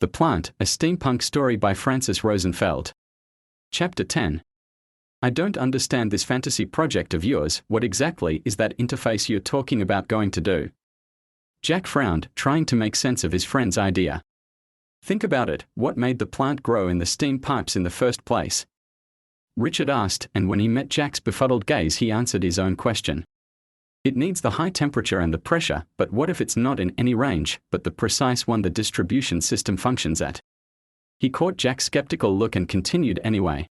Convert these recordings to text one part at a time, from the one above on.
The Plant, a steampunk story by Francis Rosenfeld. Chapter 10. I don't understand this fantasy project of yours. What exactly is that interface you're talking about going to do? Jack frowned, trying to make sense of his friend's idea. Think about it, what made the plant grow in the steam pipes in the first place? Richard asked, and when he met Jack's befuddled gaze he answered his own question. It needs the high temperature and the pressure, but what if it's not in any range, but the precise one the distribution system functions at? He caught Jack's skeptical look and continued anyway.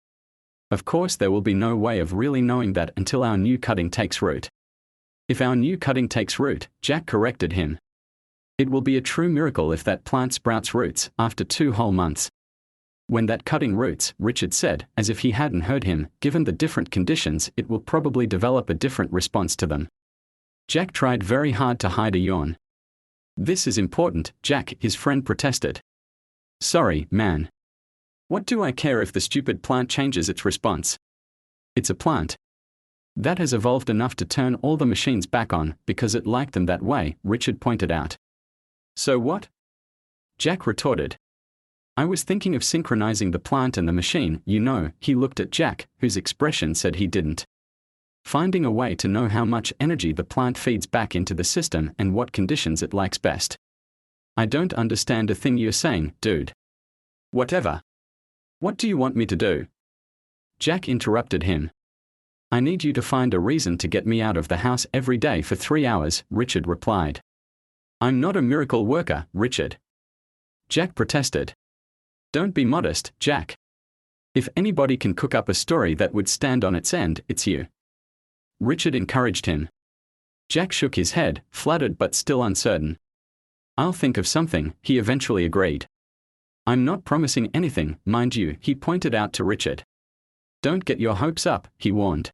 Of course there will be no way of really knowing that until our new cutting takes root. If our new cutting takes root, Jack corrected him. It will be a true miracle if that plant sprouts roots after 2 whole months. When that cutting roots, Richard said, as if he hadn't heard him, given the different conditions, it will probably develop a different response to them. Jack tried very hard to hide a yawn. This is important, Jack, his friend protested. Sorry, man. What do I care if the stupid plant changes its response? It's a plant. That has evolved enough to turn all the machines back on, because it liked them that way, Richard pointed out. So what? Jack retorted. I was thinking of synchronizing the plant and the machine, you know. He looked at Jack, whose expression said he didn't. Finding a way to know how much energy the plant feeds back into the system and what conditions it likes best. I don't understand a thing you're saying, dude. Whatever. What do you want me to do? Jack interrupted him. I need you to find a reason to get me out of the house every day for 3 hours, Richard replied. I'm not a miracle worker, Richard. Jack protested. Don't be modest, Jack. If anybody can cook up a story that would stand on its end, it's you. Richard encouraged him. Jack shook his head, flattered but still uncertain. I'll think of something, he eventually agreed. I'm not promising anything, mind you, he pointed out to Richard. Don't get your hopes up, he warned.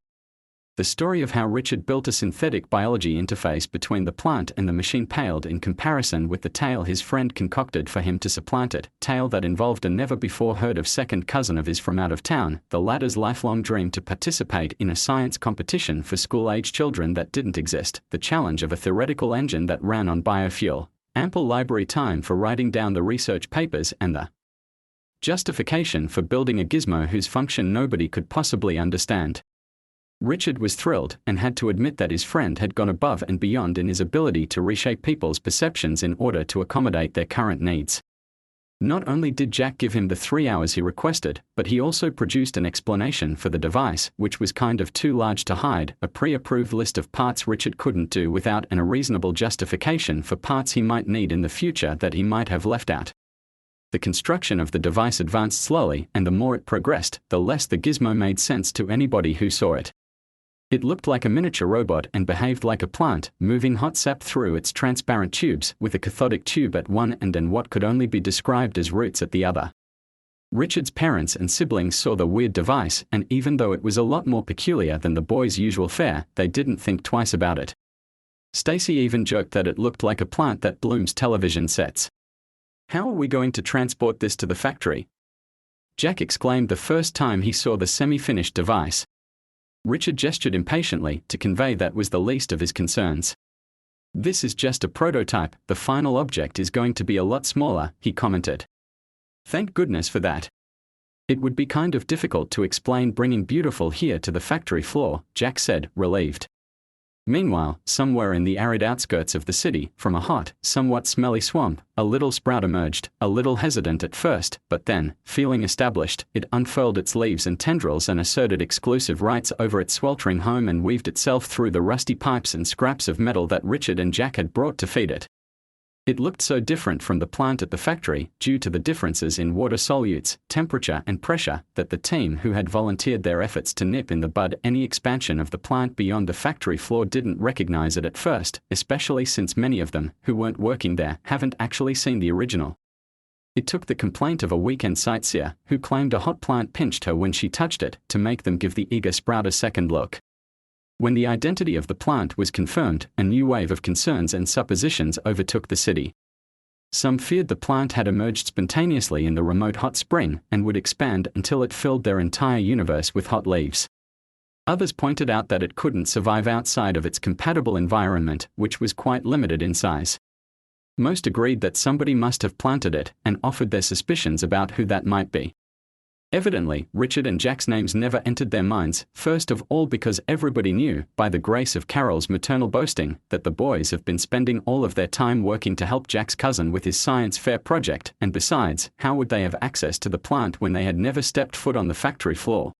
The story of how Richard built a synthetic biology interface between the plant and the machine paled in comparison with the tale his friend concocted for him to supplant it, tale that involved a never-before-heard-of second cousin of his from out of town, the latter's lifelong dream to participate in a science competition for school-age children that didn't exist, the challenge of a theoretical engine that ran on biofuel, ample library time for writing down the research papers, and the justification for building a gizmo whose function nobody could possibly understand. Richard was thrilled and had to admit that his friend had gone above and beyond in his ability to reshape people's perceptions in order to accommodate their current needs. Not only did Jack give him the 3 hours he requested, but he also produced an explanation for the device, which was kind of too large to hide, a pre-approved list of parts Richard couldn't do without, and a reasonable justification for parts he might need in the future that he might have left out. The construction of the device advanced slowly, and the more it progressed, the less the gizmo made sense to anybody who saw it. It looked like a miniature robot and behaved like a plant, moving hot sap through its transparent tubes, with a cathodic tube at one end and what could only be described as roots at the other. Richard's parents and siblings saw the weird device, and even though it was a lot more peculiar than the boys' usual fare, they didn't think twice about it. Stacy even joked that it looked like a plant that blooms television sets. How are we going to transport this to the factory? Jack exclaimed the first time he saw the semi-finished device. Richard gestured impatiently to convey that was the least of his concerns. This is just a prototype, the final object is going to be a lot smaller, he commented. Thank goodness for that. It would be kind of difficult to explain bringing beautiful here to the factory floor, Jack said, relieved. Meanwhile, somewhere in the arid outskirts of the city, from a hot, somewhat smelly swamp, a little sprout emerged, a little hesitant at first, but then, feeling established, it unfurled its leaves and tendrils and asserted exclusive rights over its sweltering home and weaved itself through the rusty pipes and scraps of metal that Richard and Jack had brought to feed it. It looked so different from the plant at the factory, due to the differences in water solutes, temperature and pressure, that the team who had volunteered their efforts to nip in the bud any expansion of the plant beyond the factory floor didn't recognize it at first, especially since many of them, who weren't working there, haven't actually seen the original. It took the complaint of a weekend sightseer, who claimed a hot plant pinched her when she touched it, to make them give the eager sprout a second look. When the identity of the plant was confirmed, a new wave of concerns and suppositions overtook the city. Some feared the plant had emerged spontaneously in the remote hot spring and would expand until it filled their entire universe with hot leaves. Others pointed out that it couldn't survive outside of its compatible environment, which was quite limited in size. Most agreed that somebody must have planted it and offered their suspicions about who that might be. Evidently, Richard and Jack's names never entered their minds, first of all because everybody knew, by the grace of Carol's maternal boasting, that the boys have been spending all of their time working to help Jack's cousin with his science fair project, and besides, how would they have access to the plant when they had never stepped foot on the factory floor?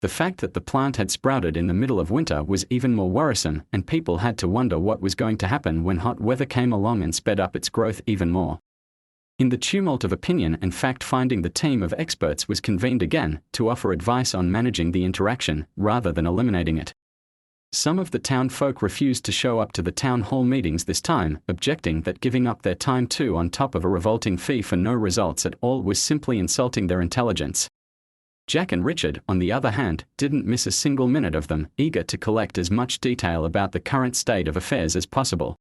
The fact that the plant had sprouted in the middle of winter was even more worrisome, and people had to wonder what was going to happen when hot weather came along and sped up its growth even more. In the tumult of opinion and fact-finding, the team of experts was convened again to offer advice on managing the interaction, rather than eliminating it. Some of the town folk refused to show up to the town hall meetings this time, objecting that giving up their time too on top of a revolting fee for no results at all was simply insulting their intelligence. Jack and Richard, on the other hand, didn't miss a single minute of them, eager to collect as much detail about the current state of affairs as possible.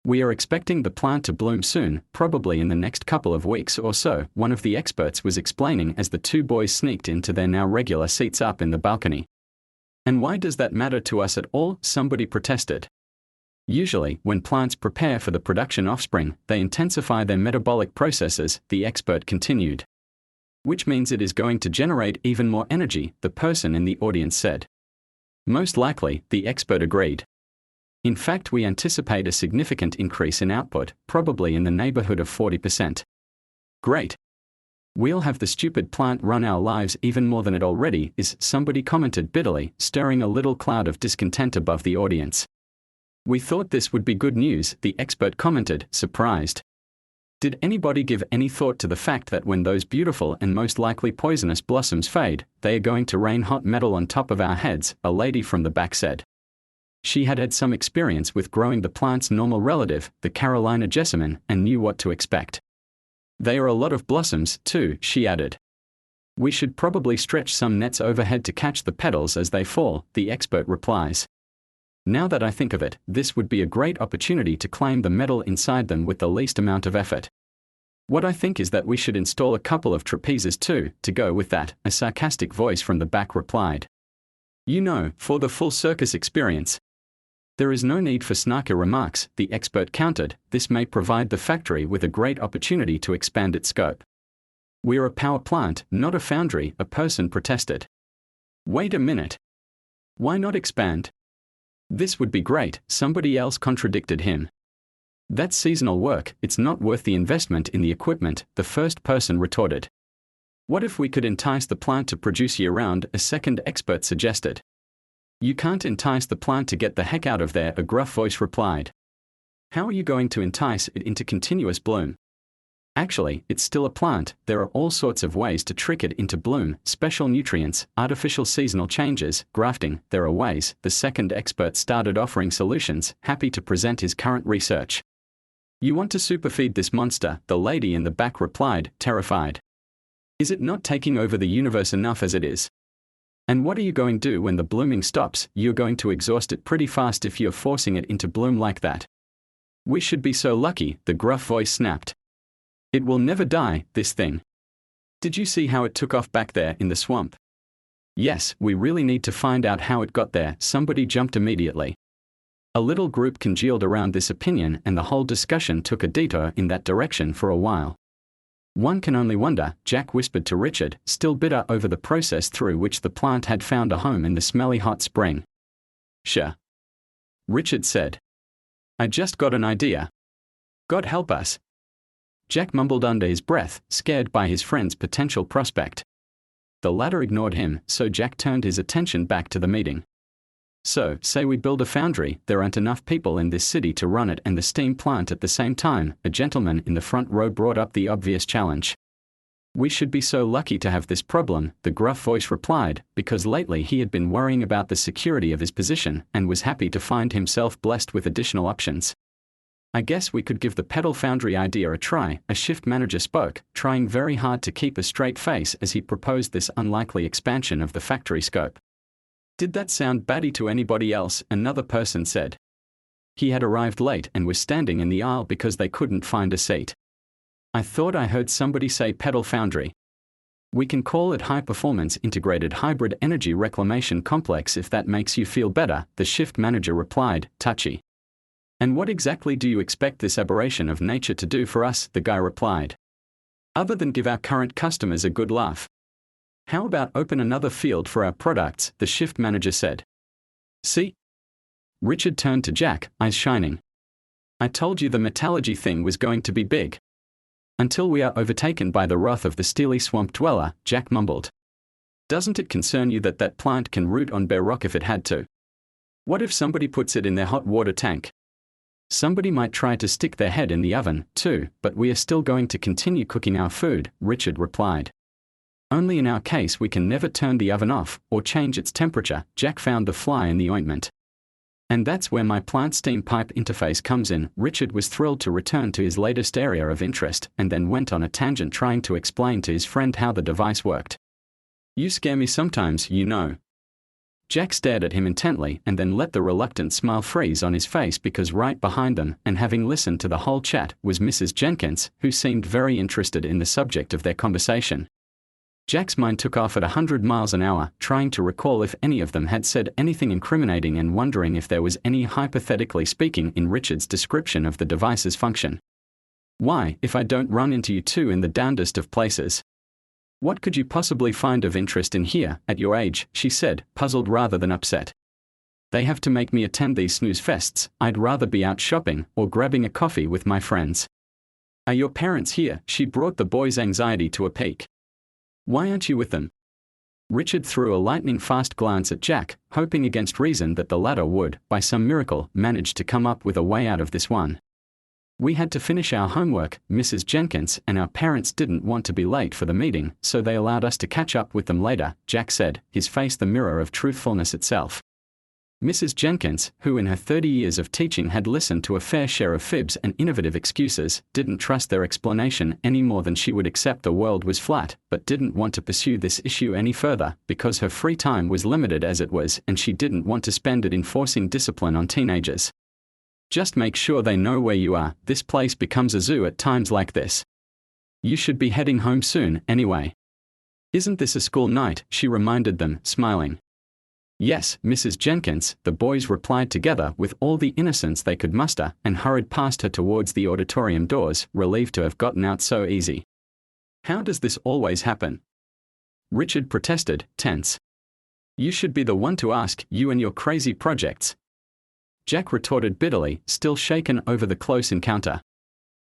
"We are expecting the plant to bloom soon, probably in the next couple of weeks or so," one of the experts was explaining as the two boys sneaked into their now regular seats up in the balcony. "And why does that matter to us at all?" somebody protested. "Usually, when plants prepare for the production offspring, they intensify their metabolic processes," the expert continued. "Which means it is going to generate even more energy," the person in the audience said. "Most likely," the expert agreed. "In fact, we anticipate a significant increase in output, probably in the neighborhood of 40%. "Great. We'll have the stupid plant run our lives even more than it already is," somebody commented bitterly, stirring a little cloud of discontent above the audience. "We thought this would be good news," the expert commented, surprised. "Did anybody give any thought to the fact that when those beautiful and most likely poisonous blossoms fade, they are going to rain hot metal on top of our heads?" a lady from the back said. She had had some experience with growing the plant's normal relative, the Carolina jessamine, and knew what to expect. "They are a lot of blossoms, too," she added. "We should probably stretch some nets overhead to catch the petals as they fall," the expert replies. "Now that I think of it, this would be a great opportunity to claim the metal inside them with the least amount of effort. What I think is that we should install a couple of trapezes too, to go with that," a sarcastic voice from the back replied. "You know, for the full circus experience." "There is no need for snarky remarks," the expert countered. "This may provide the factory with a great opportunity to expand its scope." "We're a power plant, not a foundry," a person protested. "Wait a minute. Why not expand?" "This would be great," somebody else contradicted him. "That's seasonal work, it's not worth the investment in the equipment," the first person retorted. "What if we could entice the plant to produce year-round?" a second expert suggested. "You can't entice the plant to get the heck out of there," a gruff voice replied. "How are you going to entice it into continuous bloom?" "Actually, it's still a plant. There are all sorts of ways to trick it into bloom: special nutrients, artificial seasonal changes, grafting. There are ways." The second expert started offering solutions, happy to present his current research. "You want to superfeed this monster?" the lady in the back replied, terrified. "Is it not taking over the universe enough as it is? And what are you going to do when the blooming stops? You're going to exhaust it pretty fast if you're forcing it into bloom like that." "We should be so lucky," the gruff voice snapped. "It will never die, this thing. Did you see how it took off back there in the swamp?" "Yes, we really need to find out how it got there," somebody jumped immediately. A little group congealed around this opinion, and the whole discussion took a detour in that direction for a while. "One can only wonder," Jack whispered to Richard, still bitter over the process through which the plant had found a home in the smelly hot spring. "Sure," Richard said. "I just got an idea." "God help us," Jack mumbled under his breath, scared by his friend's potential prospect. The latter ignored him, so Jack turned his attention back to the meeting. "So, say we build a foundry, there aren't enough people in this city to run it and the steam plant at the same time," a gentleman in the front row brought up the obvious challenge. "We should be so lucky to have this problem," the gruff voice replied, because lately he had been worrying about the security of his position, and was happy to find himself blessed with additional options. "I guess we could give the pedal foundry idea a try," a shift manager spoke, trying very hard to keep a straight face as he proposed this unlikely expansion of the factory scope. "Did that sound batty to anybody else?" another person said. He had arrived late and was standing in the aisle because they couldn't find a seat. "I thought I heard somebody say pedal foundry." "We can call it High Performance Integrated Hybrid Energy Reclamation Complex if that makes you feel better," the shift manager replied, touchy. And what exactly do you expect this aberration of nature to do for us? The guy replied. Other than give our current customers a good laugh. How about open another field for our products? The shift manager said. See? Richard turned to Jack, eyes shining. I told you the metallurgy thing was going to be big. Until we are overtaken by the wrath of the steely swamp dweller, Jack mumbled. Doesn't it concern you that that plant can root on bare rock if it had to? What if somebody puts it in their hot water tank? Somebody might try to stick their head in the oven, too, but we are still going to continue cooking our food, Richard replied. Only in our case we can never turn the oven off, or change its temperature. Jack found the fly in the ointment. And that's where my plant steam pipe interface comes in. Richard was thrilled to return to his latest area of interest, and then went on a tangent trying to explain to his friend how the device worked. You scare me sometimes, you know. Jack stared at him intently and then let the reluctant smile freeze on his face because right behind them, and having listened to the whole chat, was Mrs. Jenkins, who seemed very interested in the subject of their conversation. Jack's mind took off at 100 miles an hour, trying to recall if any of them had said anything incriminating and wondering if there was any, hypothetically speaking, in Richard's description of the device's function. Why, if I don't run into you two in the darndest of places? What could you possibly find of interest in here, at your age? She said, puzzled rather than upset. They have to make me attend these snooze fests. I'd rather be out shopping, or grabbing a coffee with my friends. Are your parents here? She brought the boy's anxiety to a peak. Why aren't you with them? Richard threw a lightning-fast glance at Jack, hoping against reason that the latter would, by some miracle, manage to come up with a way out of this one. We had to finish our homework, Mrs. Jenkins, and our parents didn't want to be late for the meeting, so they allowed us to catch up with them later, Jack said, his face the mirror of truthfulness itself. Mrs. Jenkins, who in her 30 years of teaching had listened to a fair share of fibs and innovative excuses, didn't trust their explanation any more than she would accept the world was flat, but didn't want to pursue this issue any further, because her free time was limited as it was, and she didn't want to spend it enforcing discipline on teenagers. Just make sure they know where you are. This place becomes a zoo at times like this. You should be heading home soon, anyway. Isn't this a school night? She reminded them, smiling. Yes, Mrs. Jenkins, the boys replied together with all the innocence they could muster, and hurried past her towards the auditorium doors, relieved to have gotten out so easy. How does this always happen? Richard protested, tense. You should be the one to ask, you and your crazy projects. Jack retorted bitterly, still shaken over the close encounter.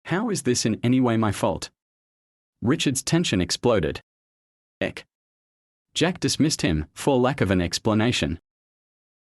How is this in any way my fault? Richard's tension exploded. Jack dismissed him, for lack of an explanation.